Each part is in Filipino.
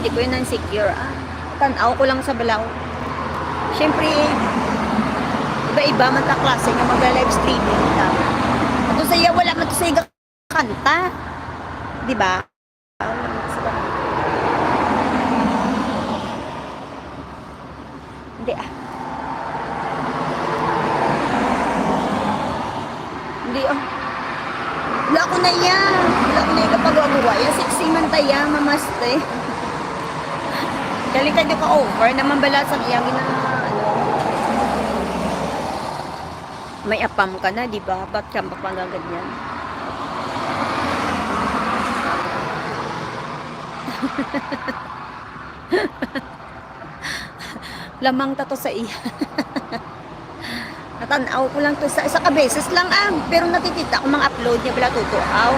hindi ko yun insecure. Tanaw ko lang sa balaw. Siyempre, iba-iba man ta klase nga mag-live streaming ka. Ato sa iya, wala man to sa iya kanta. Di ba? Hindi Hindi Wala ko na iya. Wala ko na iya kapag agawa. Yan, sexy man taya, mamaste. Dali ka ka over naman bala sa iya may apam ka na, di ba? Ba't ka mapangagad yan? Lamang tato sa iya. Natanaw ko lang to sa kabeses lang pero natitita ko mga upload niya bala tutuaw.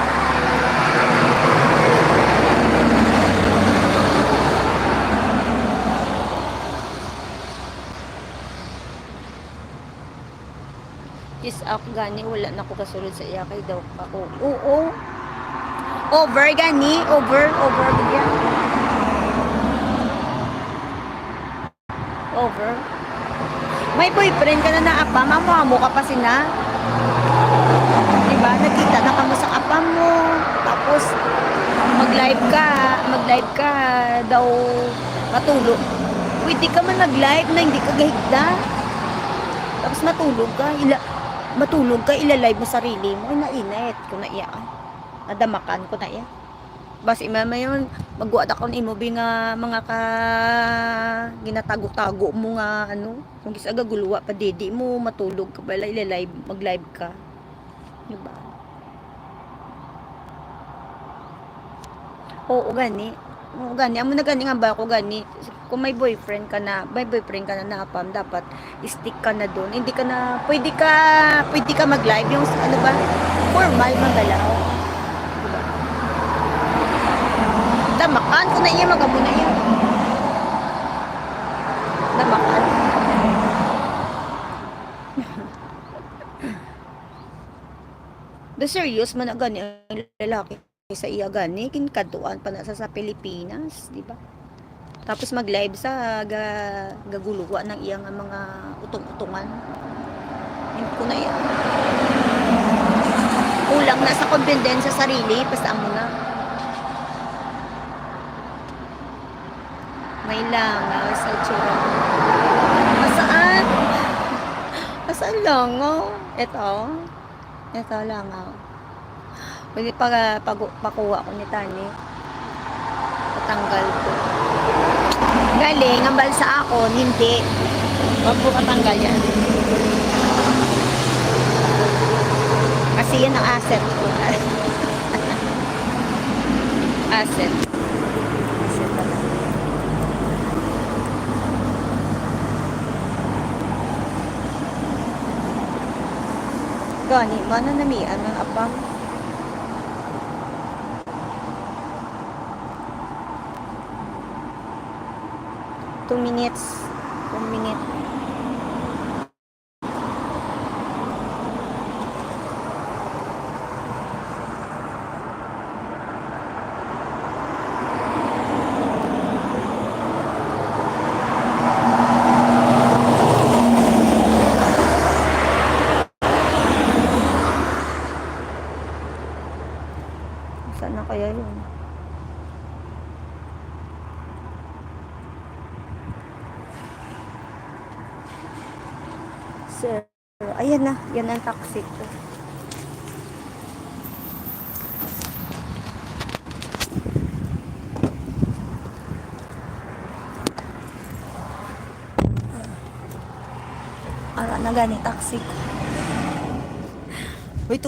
Is ako gani wala na ko kasulod sa iya kay daw ako. Oo. Over gani, over bigyan. Over. May boyfriend ka na apa, mamo ka pa sina. Diba? Nakita na ka mo sa apa mo. Tapos mag-live ka daw matulog. Pwede ka man nag-live na hindi ka gahigda. Tapos matulog ka, ila-live mo sarili mo. Ay, nainit ko na iya. Nadamakan ko na iya. Bas imama yun, magwad ako ng imobi nga mga ka ginatago-tago mo nga kung kisaga guluwa pa didi mo, matulog ka pala, ila-live, mag-live ka. Diba? Oo, gani. Amo na gani nga ba ako gani. Kung may boyfriend ka na napam, dapat stick ka na doon. Hindi ka na, pwede ka mag-live yung ba? Formal magalaw. Diba? Damakan ko na iya, magamo na iya. Damakan. The serious man na gani ang lalaki sa iya gani, kinkaduan pa na sa Pilipinas, di ba? Tapos mag-live sa gaguluwa ng iyang mga utong-utungan. Hindi ko na iya. Kulang na sa confidence sa sarili, basta mo na. May langaw sa tsura. Masaan? Masaan langaw? Ito langaw. Pwede pakuha ko ni Tani. Patanggal ko. Galing, ang balsa ako, hindi. Huwag po katanggal yan. Kasi yan ang asset ko. Asset. Asset pala. Gani, mana namian ng apam. Two minutes. Saan na kaya yun? Sir, ayan na. Yan ang taxi ko. Na gani taxi ko. Uy,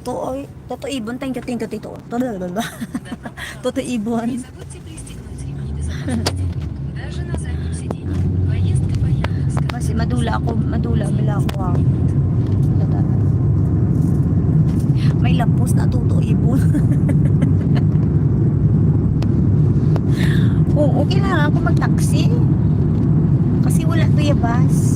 oy. Toto ibon. Thank you, tito. Toto ibon. Kasi madula bila ako. May lampos na toto ibon. Oo, okay lang ako mag-taxi. Kasi wala to yung bus.